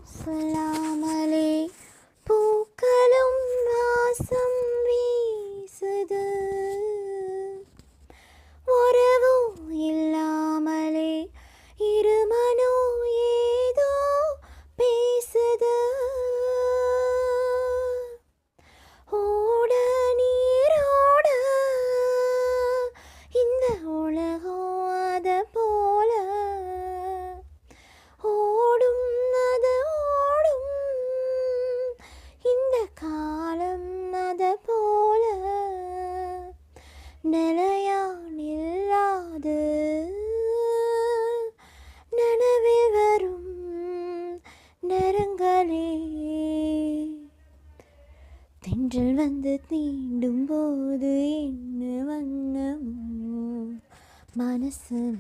சொல்லாமலே பூக்களும் வாசம் வீசுது. உறவோ இல்லாமலே இருமனோ ஏதோ பேசுது. ஓட நீரோட இந்த உலகம் அத போல ஓடும், அது ஓடும் இந்த காலம் அத போல நிலையா நில்லாது நனவில் வரும் நரங்களே. தென்றல் வந்து தீண்டும் போது என்ன வண்ணமோ மனசுல